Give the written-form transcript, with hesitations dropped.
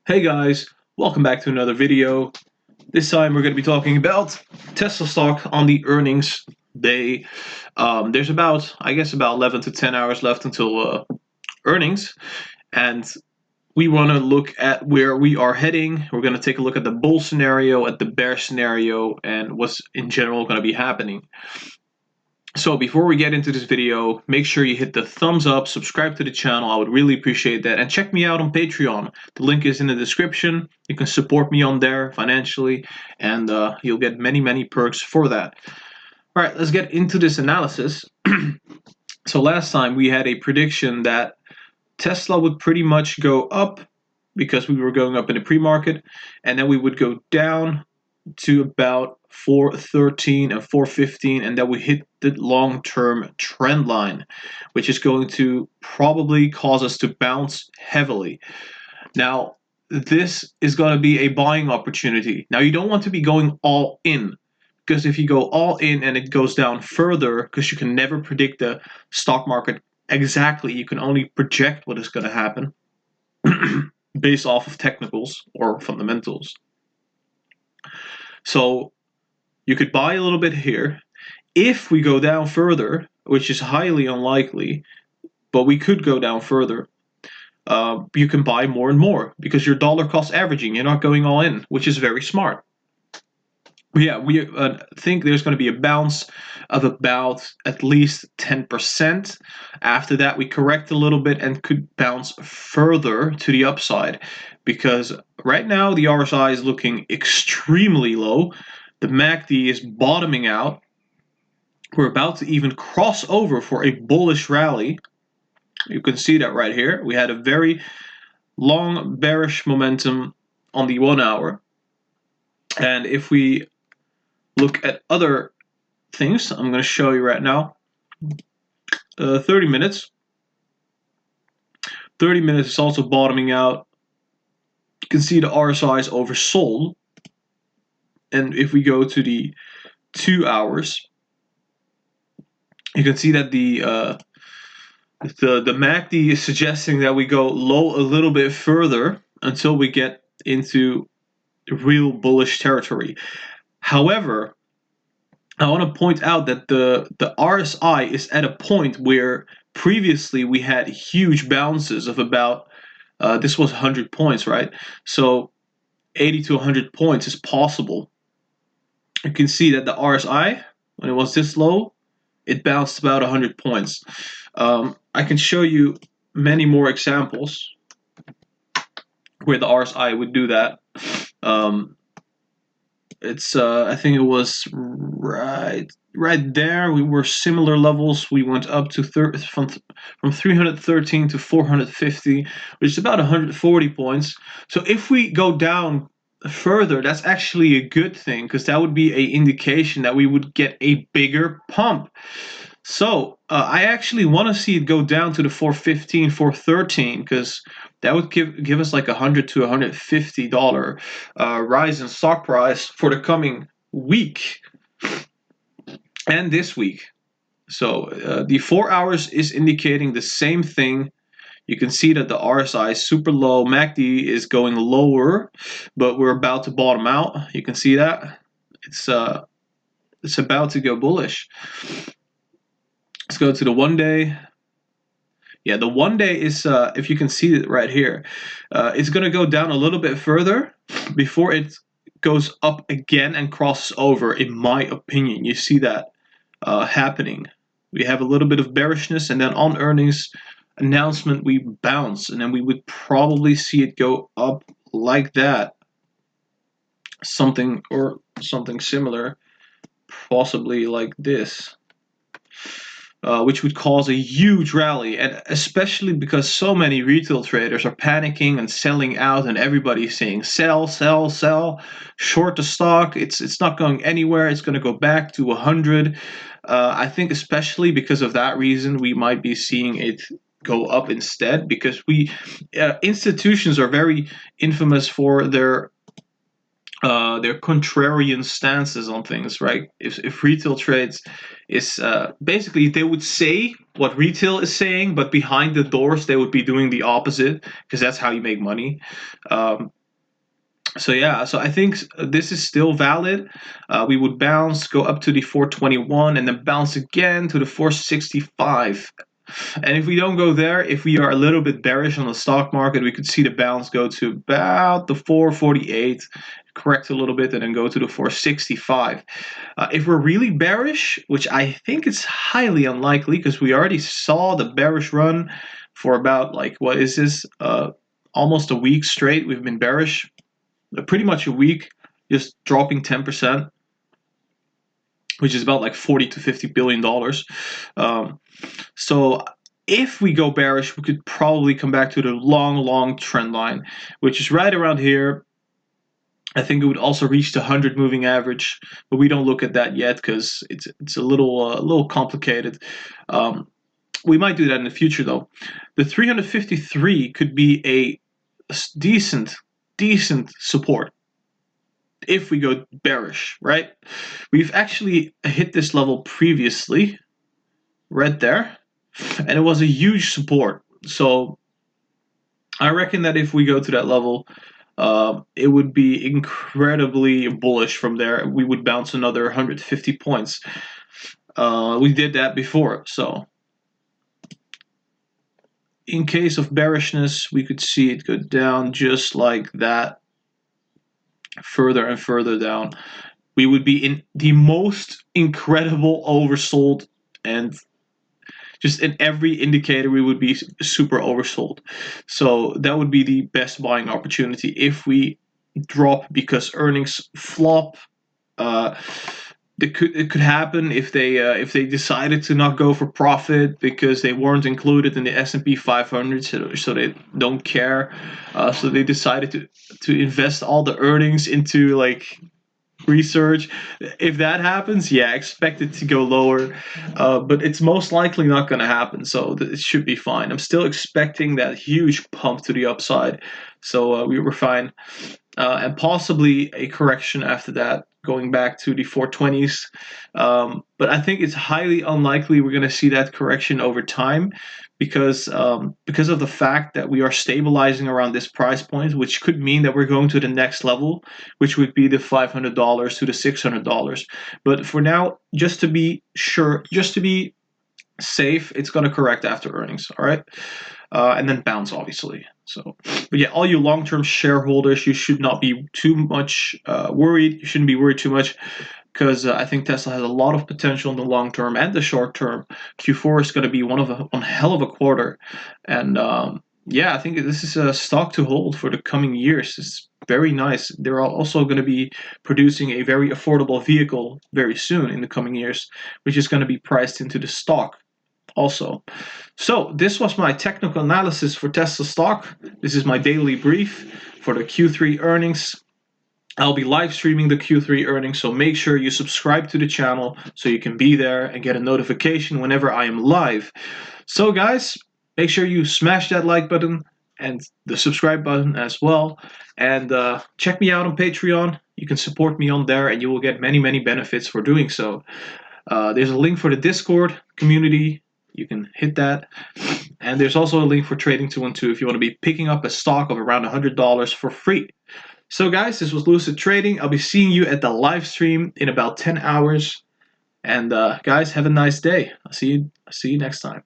Hey guys, welcome back to another video. This time we're going to be talking about Tesla stock on the earnings day. There's about 11 to 10 hours left until earnings, and we want to look at where we are heading. We're going to take a look at the bull scenario, at the bear scenario, and what's in general going to be happening. So before we get into this video, make sure you hit the thumbs up, subscribe to the channel, I would really appreciate that, and check me out on Patreon. The link is in the description. You can support me on there financially, and you'll get many perks for that. Alright, let's get into this analysis. So last time we had a prediction that Tesla would pretty much go up because we were going up in the pre-market, and then we would go down to about 413 and 415, and then we hit the long-term trend line, which is going to probably cause us to bounce heavily. Now, this is going to be a buying opportunity. Now, you don't want to be going all in, because if you go all in and it goes down further, because you can never predict the stock market exactly, you can only project what is going to happen based off of technicals or fundamentals. So you could buy a little bit here. If we go down further, which is highly unlikely, but we could go down further, you can buy more and more because you're dollar cost averaging. You're not going all in, which is very smart. Yeah, we think there's going to be a bounce of about at least 10%. After that, we correct a little bit and could bounce further to the upside, because right now the RSI is looking extremely low. The MACD is bottoming out. We're about to even cross over for a bullish rally. You can see that right here. We had a very long bearish momentum on the 1 hour. And if we look at other things, I'm going to show you right now. 30 minutes. 30 minutes is also bottoming out. You can see the RSI is oversold. And if we go to the 2 hours, you can see that the MACD is suggesting that we go low a little bit further until we get into real bullish territory. However, I want to point out that the RSI is at a point where previously we had huge bounces of about, this was 100 points, right? So 80 to 100 points is possible. You can see that the RSI, when it was this low, it bounced about 100 points. I can show you many more examples where the RSI would do that. I think it was right there. We were similar levels. We went up to from 313 to 450, which is about 140 points. So if we go down further, that's actually a good thing, because that would be an indication that we would get a bigger pump. So I actually want to see it go down to the 415, 413, because that would give us like $100 to $150 rise in stock price for the coming week and this week. So the 4 hours is indicating the same thing. You can see that the RSI is super low. MACD is going lower, but we're about to bottom out. You can see that it's about to go bullish. Let's go to the 1 day. Yeah, the 1 day is, if you can see it right here, it's going to go down a little bit further before it goes up again and crosses over, in my opinion. You see that happening. We have a little bit of bearishness, and then on earnings announcement we bounce, and then we would probably see it go up like that. Something similar, possibly like this. Which would cause a huge rally, and especially because so many retail traders are panicking and selling out, and everybody's saying sell, sell, sell, short the stock. It's not going anywhere. It's going to go back to 100. I think especially because of that reason, we might be seeing it go up instead, because institutions are very infamous for their contrarian stances on things, right? If retail trades is basically, they would say what retail is saying, but behind the doors they would be doing the opposite, because that's how you make money. So yeah, so I think this is still valid. We would bounce, go up to the 421, and then bounce again to the 465. And if we don't go there, if we are a little bit bearish on the stock market, we could see the bounce go to about the 448, correct a little bit, and then go to the 465. If we're really bearish, which I think is highly unlikely because we already saw the bearish run for about, like, what is this? Almost a week straight. We've been bearish, pretty much a week, just dropping 10%, which is about like 40 to 50 billion dollars. So if we go bearish, we could probably come back to the long trend line, which is right around here. I think it would also reach the 100 moving average, but we don't look at that yet because it's a little complicated. We might do that in the future though. The 353 could be a decent support if we go bearish, right? We've actually hit this level previously, right there, and it was a huge support. So I reckon that if we go to that level, it would be incredibly bullish from there. We would bounce another 150 points. We did that before, so in case of bearishness, we could see it go down just like that, further and further down. We would be in the most incredible oversold, and just in every indicator we would be super oversold. So that would be the best buying opportunity if we drop because earnings flop. It could happen if they decided to not go for profit because they weren't included in the S&P 500, so they don't care. So they decided to invest all the earnings into like research. If that happens, yeah, expect it to go lower, but it's most likely not going to happen, so it should be fine. I'm still expecting that huge pump to the upside, so we were fine, and possibly a correction after that, going back to the 420s. But I think it's highly unlikely we're going to see that correction over time because of the fact that we are stabilizing around this price point, which could mean that we're going to the next level, which would be the $500 to the $600. But for now, just to be sure, just to be safe, it's going to correct after earnings. All right. And then bounce, obviously. So, but yeah, all you long-term shareholders, you should not be too much worried. You shouldn't be worried too much because I think Tesla has a lot of potential in the long term and the short term. Q4 is going to be one hell of a quarter, and yeah, I think this is a stock to hold for the coming years. It's very nice. They're also going to be producing a very affordable vehicle very soon in the coming years, which is going to be priced into the stock also. So this was my technical analysis for Tesla stock. This is my daily brief for the Q3 earnings. I'll be live streaming the Q3 earnings, so make sure you subscribe to the channel so you can be there and get a notification whenever I am live. So guys, make sure you smash that like button and the subscribe button as well. And check me out on Patreon. You can support me on there and you will get many benefits for doing so. There's a link for the Discord community. You can hit that. And there's also a link for Trading 212 if you want to be picking up a stock of around $100 for free. So guys, this was Lucid Trading. I'll be seeing you at the live stream in about 10 hours. And guys, have a nice day. I'll see you next time.